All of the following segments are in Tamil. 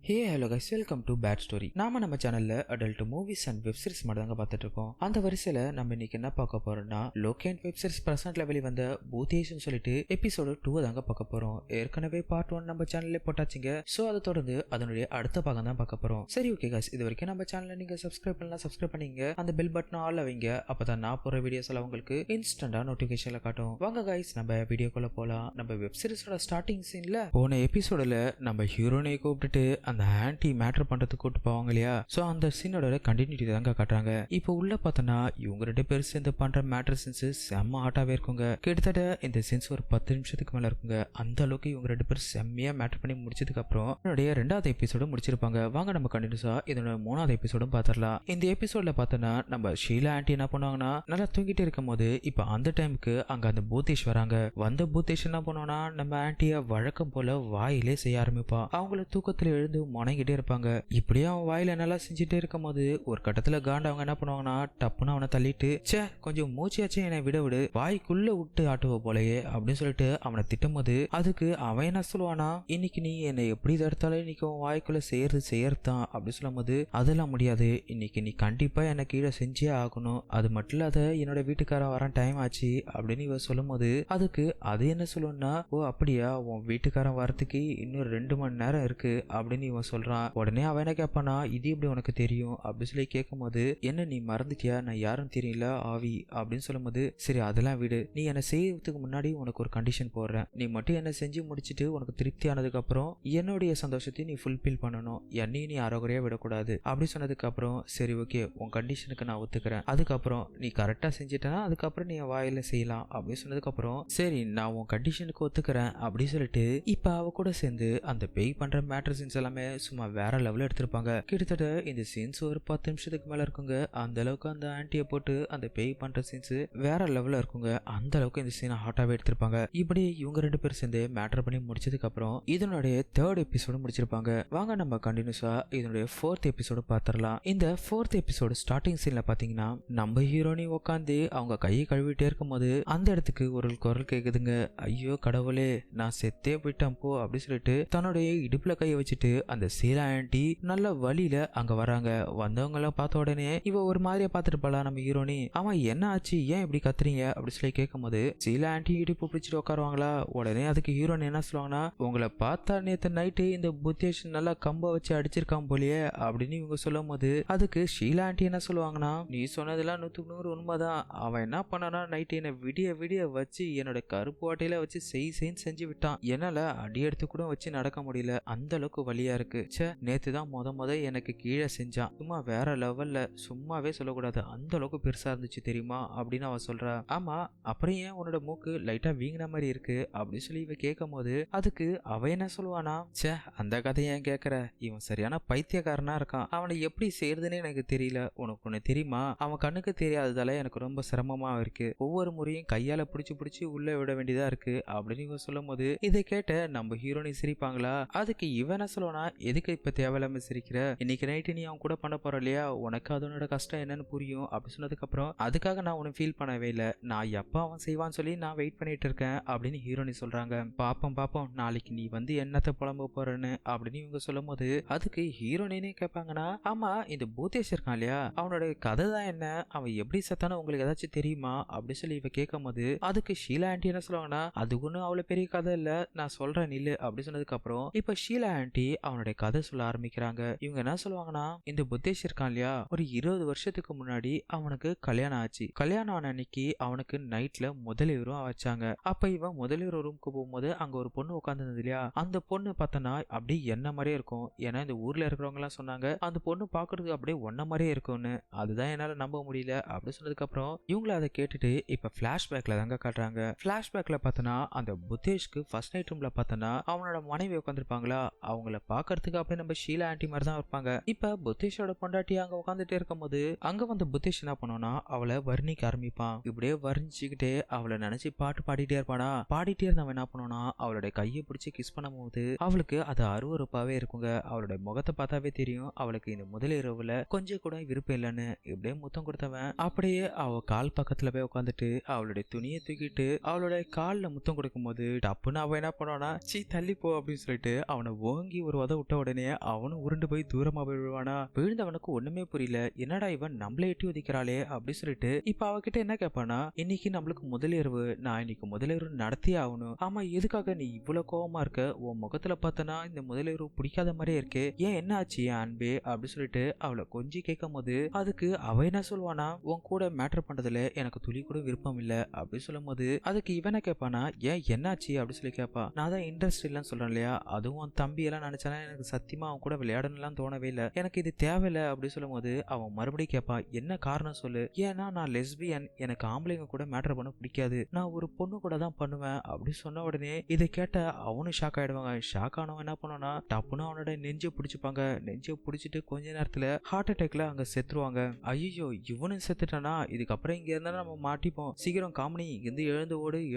Hey hello guys, welcome to bad story. நம்ம சேனல்ல adult movies and web series மட்டும் தாங்க பார்த்துட்டு இருக்கோம். அந்த வரிசையில நம்ம இன்னைக்கு என்ன பார்க்க போறோம்னா, லோகேன் வெப் சீரிஸ் பிரசன்ட்ல வெளிவந்த பூதேஷ்னு சொல்லிட்டு எபிசோடு 2 தாங்க பார்க்க போறோம். ஏற்கனவே பார்ட் 1 நம்ம சேனல்ல போட்டாச்சுங்க. சோ அதை தொடர்ந்து அதனுடைய அடுத்த பாகம் தான் பார்க்க போறோம். சரி ஓகே கைஸ், இது வரைக்கும் நம்ம சேனலை நீங்க சப்ஸ்கிரைப் பண்ணலாம், சப்ஸ்கிரைப் பண்ணீங்க. அந்த பெல் பட்டன் ஆல் வைங்க. அப்பதான் நான் போற வீடியோஸ் எல்லாம் உங்களுக்கு இன்ஸ்டன்டா நோட்டிபிகேஷன்ல காட்டும். வாங்க கைஸ், நம்ம வீடியோக்குள்ள போலாம். நம்ம வெப் சீரிஸோட ஸ்டார்டிங் சீன்ல போன எபிசோடுல நம்ம ஹீரோனை கூப்பிட்டுட்டு அந்த ஆன்டி மேட்டர் பண்றதுக்கு கூட்டு போவாங்க இல்லையா. சோ அந்த சீனோட கண்டினியூட்டி தாங்க காட்டுறாங்க. இப்போ உள்ள பார்த்தோன்னா இவங்க 2 பேரும் சேர்ந்து பண்ற மேட்டர் சீன்ஸ் செம்ம ஆட்டாவே இருக்குங்க. கிட்டத்தட்ட இந்த சீன்ஸ் ஒரு 10 நிமிஷத்துக்கு மேல இருக்குங்க. அந்த அளவுக்கு இவங்க 2 பேரும் செம்மையா மேட்டர் பண்ணி முடிச்சதுக்கு அப்புறம் என்னுடைய 2வது எபிசோடு முடிச்சிருப்பாங்க. வாங்க நம்ம கண்டினியூஸா இதோட 3வது எபிசோடும் பாத்திரலாம். இந்த எபிசோட்ல பார்த்தோன்னா நம்ம ஷீலா ஆன்டி என்ன பண்ணுவாங்கன்னா, நல்லா தூங்கிட்டு இருக்கும் போது இப்ப அந்த டைமுக்கு அங்க அந்த பூதேஷ் வராங்க. வந்த பூதேஷ் என்ன பண்ணுவானா, நம்ம ஆன்டிய வழக்கம் போல வாயிலே செய்ய ஆரம்பிப்பா. அவங்கள தூக்கத்துல எழுந்து முனைகிட்டே இருப்பாங்க. இப்படியே அவன் வாயில நல்லா செஞ்சுட்டே இருக்கும் போது ஒரு கட்டத்துல காண்ட அவங்க என்ன பண்ணுவாங்கன்னா, டப்புன்னு அவனை தள்ளிட்டு, சே கொஞ்சம் மூச்சியாச்சும் என்னை விட வாய்க்குள்ள விட்டு ஆட்டுவ போலயே அப்படின்னு சொல்லிட்டு அவனை திட்டும் போது, அதுக்கு அவன் என்ன சொல்லுவானா, இன்னைக்கு நீ என்னை எப்படி தடுத்தாலும் இன்னைக்கு உன் வாய்க்குள்ள செய்யறதுதான் அப்படின்னு சொல்லும் போது, அதெல்லாம் முடியாது, இன்னைக்கு நீ கண்டிப்பா என்னை கீழே செஞ்சே ஆகணும், அது மட்டும் இல்லாத என்னோட வீட்டுக்காரன் வர டைம் ஆச்சு அப்படின்னு இவ சொல்லும் போது, அதுக்கு அது என்ன சொல்லுன்னா, ஓ அப்படியா, உன் வீட்டுக்காரன் வரத்துக்கு இன்னும் 2 மணி நேரம் இருக்கு அப்படின்னு இவன் சொல்றான். உடனே அவன் என்ன கேட்பானா, இது எப்படி உனக்கு தெரியும் அப்படின்னு சொல்லி கேட்கும் போது, என்ன நீ மறந்துட்டியா, நான் யாரும் தெரியல ஆவி அப்படின்னு சொல்லும் போது, சரி அதெல்லாம் விடு, நீ என்ன செய்யறதுக்கு முன்னாடி உனக்கு ஒரு கண்டிஷன் போடுறேன், நீ மட்டும் என்ன செஞ்சு முடிச்சுட்டு உனக்கு திருப்தி ஆனதுக்கு அப்புறம் என்னுடைய சந்தோஷத்தை நீ ஃபுல்பில் பண்ணணும், என்னையும் நீ அறகுறையா விடக்கூடாது அப்படி சொன்னதுக்கு அப்புறம், சரி ஓகே உன் கண்டிஷனுக்கு நான் ஒத்துக்கிறேன், அதுக்கப்புறம் நீ கரெக்டா செஞ்சிட்டனா அதுக்கப்புறம் நீ வாயில செய்யலாம் அப்படின்னு சொன்னதுக்கு அப்புறம், சரி நான் உன் கண்டிஷனுக்கு ஒத்துக்கிறேன் அப்படின்னு சொல்லிட்டு இப்ப அவ கூட சேர்ந்து அந்த பேய் பண்ற மேட்டர் சீன்ஸ் எல்லாமே சும்மா வேற லெவல்ல எடுத்திருப்பாங்க. கிட்டத்தட்ட இந்த சீன்ஸ் ஒரு 10 நிமிஷத்துக்கு மேல இருக்குங்க. அந்த அளவுக்கு அந்த ஆன்டியை போட்டு அந்த பேய் பண்ற சீன்ஸ் வேற லெவல்ல இருக்குங்க. அந்த அளவுக்கு இந்த சீனை ஹாட்டாவே எடுத்திருப்பாங்க. இப்படி இவங்க 2 பேரும் சேர்ந்து மேட்டர் பண்ணி முடிச்சதுக்கு அப்புறம் இதனுடைய 3rd எபிசோடு முடிச்சிருப்பாங்க. வாங்க நம்ம கண்டினியூஸா இதனுடைய 4th எபிசோடு பாத்திரலாம். இந்த 4th எபிசோடு ஸ்டார்டிங் சீன்ல பாத்தீங்கன்னா, நம்ம ஹீரோனி உட்காந்து அவங்க கையை கழுவிட்டே இருக்கும் போது அந்த இடத்துக்கு ஒரு குரல் கேக்குதுங்க. ஐயோ கடவுளே, நான் செத்தே போயிட்டேன் போ அப்படின்னு சொல்லிட்டு தன்னுடைய இடுப்புல கையை வச்சுட்டு அந்த சீலா ஆன்டி நல்ல வழியில அங்க வராங்க. வந்தவங்க எல்லாம் பார்த்த உடனே இவ ஒரு மாதிரியா பாத்துட்டு போலா நம்ம ஹீரோனி. அவன் என்ன ஆச்சு, ஏன் இப்படி கத்துறீங்க அப்படி சொல்லி கேட்கும் போது, சீலா ஆன்டி இடுப்பு பிடிச்சிட்டு உட்காருவாங்களா. உடனே அதுக்கு ஹீரோனி என்ன சொல்லுவாங்கன்னா, உங்களை பார்த்தா நேத்து நைட்டு இந்த புத்தேஷ் நல்லா கம்ப வச்சு அடிச்சிருக்கான் போலியே அப்படின்னு இவங்க சொல்லும் போது, அதுக்கு ஷீலா ஆன்டி என்ன சொல்லுவாங்கன்னா, நீ சொன்னதெல்லாம் 100% உண்மைதான், அவன் என்ன பண்ணானா நைட்டு என்னை விடிய வச்சு என்னோட கருப்பு வாட்டையில வச்சு செய்ன்னு செஞ்சு விட்டான். என்னால அடி எடுத்து கூட வச்சு நடக்க முடியல, அந்த அளவுக்கு வலியா இருக்கு. நேத்து தான் முத எனக்கு கீழே செஞ்சான், சும்மா வேற லெவல்ல, சும்மாவே சொல்லக்கூடாது, அந்த அளவுக்கு பெருசா இருந்துச்சு தெரியுமா அப்படின்னு அவன் சொல்றா. ஆமா அப்புறம் ஏன் உன்னோட மூக்கு லைட்டா வீங்கின மாதிரி இருக்கு அப்படின்னு சொல்லி இவ கேட்கும் போது, அதுக்கு அவ என்ன சொல்லுவானா, சே அந்த கதையை ஏன் கேக்குற, இவன் சரியான பைத்தியக்காரனா இருக்கான், அவனை எப்படி செய்யறதுன்னு எனக்கு தெரியல, உனக்கு ஒண்ணு தெரியுமா, அவன் கண்ணுக்கு தெரியாததால எனக்கு ரொம்ப சிரமமா இருக்கு, ஒவ்வொரு முறையும் கையால பிடிச்சு உள்ள விட வேண்டியதா இருக்கு அப்படின்னு இவன் சொல்லும் போது, இதை கேட்ட நம்ம ஹீரோனி சிரிப்பாங்களா. அதுக்கு இவன் என்ன சொல்லுவானா, எதுக்கு இப்ப தேவையில்லாம சிரிக்கிற, இன்னைக்கு நைட்டு நீ அவன் கூட பண்ண போற இல்லையா, உனக்கு அதனோட கஷ்டம் என்னன்னு புரியும் அப்படி சொன்னதுக்கு அப்புறம், அதுக்காக நான் உனக்கு ஃபீல் பண்ணவே இல்லை, நான் எப்ப அவன் செய்வான்னு சொல்லி நான் வெயிட் பண்ணிட்டு இருக்கேன் அப்படின்னு ஹீரோனி சொல்றாங்க. பாப்போம் நாளைக்கு நீ வந்து என்னத்தை புலம்ப போறன்னு அப்படின்னு இவங்க சொல்லும் போது, அதுக்கு ஹீரோனினே கேட்பாங்கன்னா, ஆமா இந்த பூதேஷ் இருக்கான் இல்லையா, அவனோட கதை தான் என்ன, அவன் எப்படி செத்தானோ உங்களுக்கு ஏதாச்சும் தெரியுமா அப்படி சொல்லி இவ கேட்கும் போது, அதுக்கு ஷீலா ஆன்டி என்ன சொல்லுவாங்கன்னா, அது ஒன்றும் அவ்வளவு பெரிய கதை இல்ல, நான் சொல்றேன் நில்லு அப்படி சொன்னதுக்கு அப்புறம் இப்ப ஷீலா ஆன்டி அவனுடைய கதை சொல்ல ஆரம்பிக்கிறாங்க. இவங்க என்ன சொல்லுவாங்கன்னா, இந்த புத்தேஷ் இருக்கான் இல்லையா, ஒரு 20 வருஷத்துக்கு முன்னாடி அவனுக்கு கல்யாணம் ஆச்சு. கல்யாணம் ஆன அன்னைக்கு அவனுக்கு நைட்ல முதலிரவும் வச்சாங்க. அப்ப இவன் முதலிர ரூமுக்கு போகும்போது அங்க ஒரு பொண்ணு உட்காந்துருந்தது இல்லையா, அந்த பொண்ணு பார்த்தனா அப்படி என்ன மாதிரியே இருக்கும். ஏன்னா இந்த ஊர்ல இருக்கிறவங்க எல்லாம் சொன்னாங்க, அந்த பொண்ணு பாக்குறதுக்கு அப்படியே ஒன்ன மாதிரியே இருக்கும்னு. அதுதான் என்னால நம்ப முடியல அப்படி சொன்னதுக்கு அப்புறம் இவங்கள அதை கேட்டுட்டு இப்ப பிளாஷ்பேக்ல தாங்க காட்டுறாங்க. பிளாஷ்பேக்ல பார்த்தனா அந்த புத்தேஷ்க்கு ஃபர்ஸ்ட் நைட் ரூம்ல பார்த்தனா அவனோட மனைவி உட்காந்துருப்பாங்களா, அவங்கள பாக்குறதுக்கு அப்படியே நம்ம ஷீலா ஆன்டி மாதிரி தான் இருப்பாங்க. இப்ப புத்தேஷோட பொண்டாட்டி அங்க உட்காந்துட்டே இருக்கும் போது அங்க வந்து புத்தேஷ் என்ன பண்ணுவானா, அவளை வர்ணிக்க ஆரம்பிப்பான். இப்படியே வர்ணிச்சுக்கிட்டே அவளை நினைச்சு பாட்டு பாடிட்டே இருப்பானா. பாடிட்டே இருந்தவன் என்ன பண்ணுவானா, அவளுடைய கையை பிடிச்சி கிஸ் பண்ணும் போது அவளுக்கு அது அருவருப்பாவே இருக்குங்க. அவளுடைய முகத்தை பார்த்தாவே தெரியும் அவளுக்கு இந்த முதலிரவுல கொஞ்சம் கூட விருப்பம் இல்லைன்னு. இப்படியே முத்தம் கொடுத்தவன் அப்படியே அவ கால் பக்கத்துல போய் உட்காந்துட்டு அவளுடைய துணியை தூக்கிட்டு அவளுடைய கால்ல முத்தம் கொடுக்கும் போது டப்புன்னு அவன் என்ன பண்ணுவானா, சீ தள்ளி போ அப்படின்னு சொல்லிட்டு அவனை ஓங்கி ஒரு விட்ட உடனே அவனும் உருண்டு போய் தூரமா போய் விழுவானா. விழுந்தவனுக்கு ஒண்ணுமே புரியல, என்னடா இவன் நம்மள எட்டி உதிக்கிறாளே அப்படி சொல்லிட்டு இப்ப அவகிட்ட என்ன கேட்பானா, இன்னைக்கு நம்மளுக்கு முதலிரவு, நான் இன்னைக்கு முதலிரவு நடத்தியே ஆகணும். ஆமா, எதுக்காக நீ இவ்வளவு கோவமா இருக்க? உன் முகத்துல பார்த்தனா இந்த முதலிரவு பிடிக்காத மாதிரியே இருக்கு, ஏன் என்ன ஆச்சு என் அன்பே அப்படி சொல்லிட்டு அவளை கொஞ்சம் கேட்கும் போது அதுக்கு அவ என்ன சொல்லுவானா, உன் கூட மேட்டர் பண்றதுல எனக்கு துளி கூட விருப்பம் இல்ல அப்படி சொல்லும் போது அதுக்கு இவனை கேட்பானா, ஏன் என்னாச்சு அப்படி சொல்லி கேட்பா. நான் தான் இன்ட்ரெஸ்ட் இல்லைன்னு சொல்றேன் இல்லையா, அதுவும் தம்பி எல்லாம் நினைச்சானா எனக்கு சத்தியமா அவன் கூட விளையாடணும்லாம் தோணவே இல்லை, எனக்கு இது தேவையில்லை அப்படி சொல்லும் போது அவன் மறுபடியும் கேட்பான், என்ன காரணம் சொல்லு. ஏன்னா நான் லெஸ்பியன், எனக்கு ஆம்பளைங்க கூட மேட்டர் பண்ண பிடிக்காது, நான் ஒரு பொண்ணு கூட தான் பண்ணுவேன் அப்படி சொன்ன உடனே இதை கேட்ட அவனும் ஷாக் ஆயிடுவாங்க. ஷாக் ஆனவன் என்ன பண்ணுவானா, டப்புன்னு அவனோட நெஞ்சை பிடிச்சிப்பாங்க. நெஞ்சை பிடிச்சிட்டு கொஞ்ச நேரத்துல ஹார்ட் அட்டாக்ல அங்க செத்துருவாங்க. ஐயோ, இவனும் செத்துட்டானா, இதுக்கப்புறம் இங்க இருந்தா நம்ம மாட்டிப்போம், சீக்கிரம் காமெடி இங்கிருந்து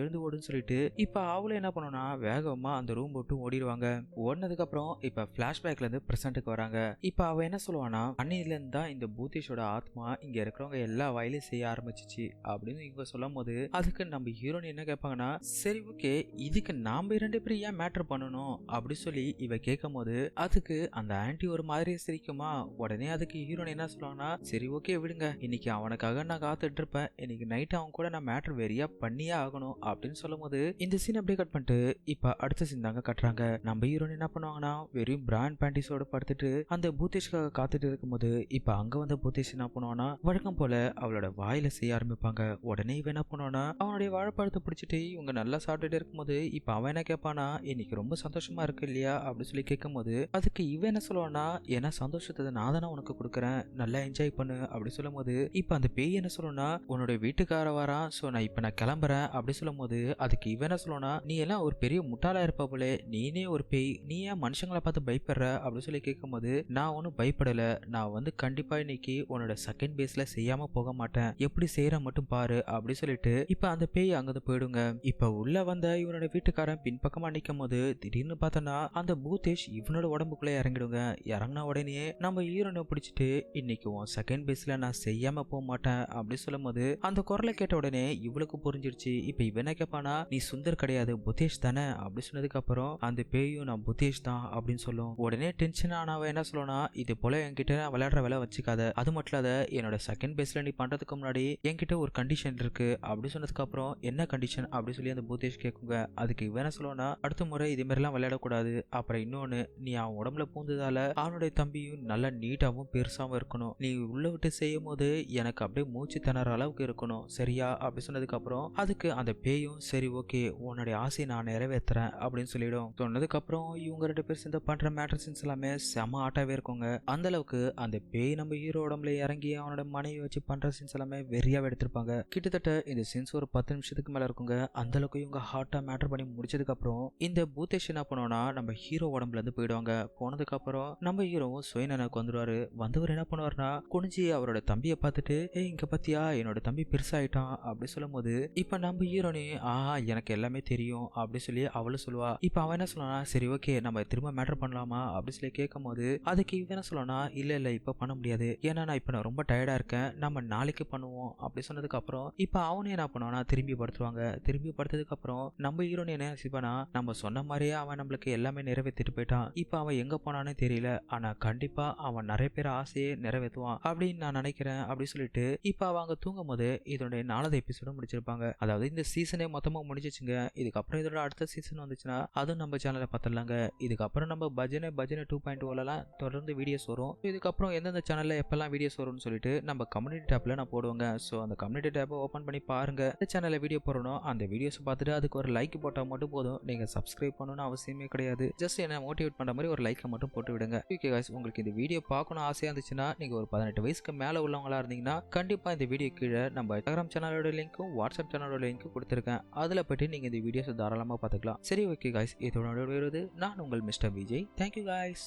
எழுந்து ஓடுன்னு சொல்லிட்டு இப்ப அவளும் என்ன பண்ணுனா வேகமா அந்த ரூம் போட்டு ஓடிடுவாங்க. ஓடினதுக்கு அப்புறம் இப்ப பிளாஷ்பேக்ல இருந்து பிரசன்ட்டுக்கு வராங்க. இப்ப அவ என்ன சொல்லுவானா, அன்னையில இருந்து தான் இந்த பூதேஷோட ஆத்மா இங்க இருக்கிறவங்க எல்லா வயலையும் செய்ய ஆரம்பிச்சிச்சு அப்படின்னு இவங்க சொல்லும் போது அதுக்கு நம்ம ஹீரோயின் என்ன கேட்பாங்கன்னா, சரி ஓகே, இதுக்கு நாம 2 பேரும் ஏன் மேட்டர் பண்ணணும் அப்படி சொல்லி இவ கேட்கும் போது அதுக்கு அந்த ஆன்டி ஒரு மாதிரி சிரிக்குமா. உடனே அதுக்கு ஹீரோயின் என்ன சொல்லுவாங்கன்னா, சரி ஓகே விடுங்க, இன்னைக்கு அவனுக்காக நான் காத்துட்டு இருப்பேன், இன்னைக்கு நைட் அவன் கூட நான் மேட்டர் வெறியா பண்ணியே ஆகணும் அப்படின்னு சொல்லும் போது இந்த சீன் அப்படியே கட் பண்ணிட்டு இப்ப அடுத்த சீன் தாங்க கட்டுறாங்க. நம்ம ஹீரோயின் என்ன பண்ணுவாங்கன்னா, வெறும் பிராண்ட் பேண்டிஸோட படுத்துட்டு அந்த பூதேஷ்காக காத்துட்டு இருக்கும்போது இப்ப அங்க வந்த பூதேஷ் என்ன பண்ணுவானா, வழக்கம் போல அவளோட வாயில செய்ய ஆரம்பிப்பாங்க. உடனே இவன் என்ன பண்ணுவானா, அவனுடைய வாழைப்பழத்தை பிடிச்சிட்டு இவங்க நல்லா சாப்பிட்டுட்டு இருக்கும்போது இப்ப அவன் என்ன கேட்பானா, இன்னைக்கு ரொம்ப சந்தோஷமா இருக்கு இல்லையா அப்படி சொல்லி கேட்கும் போது அதுக்கு இவன் என்ன சொல்லுவானா, ஏன்னா சந்தோஷத்தை நான் தானே உனக்கு கொடுக்குறேன், நல்லா என்ஜாய் பண்ணு அப்படி சொல்லும் போது இப்ப அந்த பேய் என்ன சொல்லுனா, உன்னோட வீட்டுக்கார வரான், சோ நான் கிளம்புறேன் அப்படி சொல்லும் போது அதுக்கு இவன் என்ன சொல்லுவானா, நீ எல்லாம் ஒரு பெரிய முட்டாளா இருப்ப போல, நீனே ஒரு பேய், நீ ஏன் மனுஷங்களை பார்த்து பயப்படுற அப்படி சொல்லி கேட்கும் போது நான் ஒன்னும் பயப்படல, நான் கண்டிப்பா இன்னைக்கு உன்னோட செகண்ட் பேஸ்ல செய்யாம போக மாட்டேன், எப்படி செய்யற மட்டும் பாரு அப்படி சொல்லிட்டு இப்ப அந்த பேய் அங்கிருந்து போயிடுங்க. இப்ப உள்ள வந்த இவனோட வீட்டுக்காரன் பின்பக்கமா நிக்கும் போது திடீர்னு பார்த்தனா அந்த பூதேஷ் இவனோட உடம்புக்குள்ள இறங்கிடுங்க. இறங்கின உடனே நம்ம ஹீரோனை பிடிச்சிட்டு இன்னைக்கு உன் செகண்ட் பேஸ்ல நான் செய்யாம போக மாட்டேன் அப்படி சொல்லும் போது அந்த குரலை கேட்ட உடனே இவளுக்கு புரிஞ்சிருச்சு. இப்ப இவனை கேட்பானா, நீ சுந்தர் கிடையாது புதேஷ் தானே அப்படி சொன்னதுக்கு அப்புறம் அந்த பேயும் நான் புதேஷ் தான் அப்படின்னு சொல்லும். உடனே டென்ஷன் ஆனவ என்ன சொல்லணும்னா, இது போல என்கிட்ட விளையாடுற வேலை வச்சுக்காத, அது மட்டும் இல்லாத என்னோட செகண்ட் பேஸ்ல நீ பண்றதுக்கு முன்னாடி என்கிட்ட ஒரு கண்டிஷன் இருக்கு அப்படி சொன்னதுக்கு அப்புறம் என்ன கண்டிஷன் அப்படி சொல்லி அந்த பூதேஷ் கேட்குங்க. அதுக்கு இவன் என்ன சொல்லணும்னா, அடுத்த முறை இதே மாதிரி எல்லாம் விளையாடக்கூடாது, அப்புறம் இன்னொன்னு, நீ அவன் உடம்புல பூந்ததால அவனுடைய தம்பியும் நல்லா நீட்டாவும் பெருசாவும் இருக்கணும், நீ உள்ள விட்டு செய்யும் போது எனக்கு அப்படியே மூச்சு திணற அளவுக்கு இருக்கணும் சரியா அப்படி சொன்னதுக்கு அப்புறம் அதுக்கு அந்த பேயும் சரி ஓகே உன்னுடைய ஆசையை நான் நிறைவேற்றுறேன் அப்படின்னு சொல்லிடும். சொன்னதுக்கு அப்புறம் இவங்க 2 பேர் சேர்ந்து பண்ற மேட்டர் சீன்ஸ் எல்லாமே செம ஆட்டாவே இருக்குங்க. அந்த அளவுக்கு அந்த பேய் நம்ம ஹீரோ உடம்புல இறங்கி அவனோட மனைவி வச்சு பண்ற சீன்ஸ் எல்லாமே வெறியாவே எடுத்திருப்பாங்க. கிட்டத்தட்ட இந்த சீன்ஸ் ஒரு 10 நிமிஷத்துக்கு மேல இருக்குங்க. அந்த அளவுக்கு இவங்க ஹார்ட்டா மேட்டர் பண்ணி முடிச்சதுக்கு அப்புறம் இந்த பூதேஷ் என்ன பண்ணுவோம்னா நம்ம ஹீரோ உடம்புல இருந்து போயிடுவாங்க. போனதுக்கு அப்புறம் நம்ம ஹீரோவும் சுயநனக்கு வந்துருவாரு. வந்தவர் என்ன பண்ணுவாருன்னா, குனிஞ்சி அவரோட தம்பியை பார்த்துட்டு, இங்க பாத்தியா என்னோட தம்பி பெருசாயிட்டான் அப்படி சொல்லும் போது இப்ப நம்ம ஹீரோனே எனக்கு எல்லாமே தெரியும் அப்படி சொல்லி அவளும் சொல்லுவா. இப்ப அவன் என்ன சொல்லனா, சரி ஓகே நம்ம திரும்ப மேட்டர் பண்ணலாமா அப்படி சொல்லி கேட்கும் போது அதுக்கு இவன் என்ன சொல்லனா, இல்ல இப்ப பண்ண முடியாது, ஏன்னா நான் ரொம்ப டயர்டா இருக்கேன், நம்ம நாளைக்கு பண்ணுவோம் அப்படி சொன்னதுக்கு அப்புறம் இப்ப அவனே என்ன பண்ணுவானா, திரும்பி படுத்துருவாங்க. திரும்பி படுத்ததுக்கு அப்புறம் நம்ம ஹீரோனி என்ன யோசிப்பானா, நம்ம சொன்ன மாதிரியே அவன் நம்மளுக்கு எல்லாமே நிறைவேற்றிட்டு போயிட்டான், இப்ப அவன் எங்க போனானே தெரியல, ஆனா கண்டிப்பா அவன் நிறைய பேர் ஆசையே நிறைவேற்றுவான் அப்படின்னு நான் நினைக்கிறேன் அப்படி சொல்லிட்டு இப்ப அவங்க தூங்கும் போது இதோட 4வது எபிசோட முடிச்சிருப்பாங்க. அதாவது இந்த சீசனே மொத்தமா முடிஞ்சிச்சுங்க. இதுக்கப்புறம் இதோட அடுத்த சீசன் வந்துச்சுன்னா அதுவும் நம்ம சேனல்ல பார்த்துடலாங்க. இதுக்கப்புறம் நம்ம பஜனை 2.0 தொடர்ந்து வீடியோஸ் வரும். இதுக்கப்புறம் எந்தெந்த சேனல்ல எப்பெல்லாம் வீடியோஸ் வரும்னு சொல்லிட்டு நம்ம கம்யூனிட்டி டேப்ல நான் போடுவேங்க. ஸோ அந்த கம்யூனிட்டி டேப்பை ஓப்பன் பண்ணி பாருங்க. இந்த சேனல்ல வீடியோ போடணும், அந்த வீடியோஸ் பார்த்துட்டு அதுக்கு ஒரு லைக் போட்டால் மட்டும் போதும். நீங்க சப்ஸ்கிரைப் பண்ணணும்னு அவசியமே கிடையாது. ஜஸ்ட் என்ன மோட்டிவேட் பண்ற மாதிரி ஒரு லைக்கை மட்டும் போட்டு விடுங்க. ஓகே गाइस, உங்களுக்கு இந்த வீடியோ பார்க்கணும் ஆசையா இருந்துச்சுன்னா, நீங்க ஒரு 18 வயசுக்கு மேல உள்ளவங்களா இருந்தீங்கன்னா கண்டிப்பா இந்த வீடியோ கீழே நம்ம இன்ஸ்டாகிராம் சேனலோட லிங்க்கும் வாட்ஸ்அப் சேனலோட லிங்க்கும் கொடுத்துருக்கேன். அதுல போயிட்டு நீங்க இந்த வீடியோஸ் தாராளமா பார்த்துக்கலாம். சரி ஓகே गाइस, இதோட வருது நான் உங்கள் மிஸ்டர் விஜய். Thank you guys.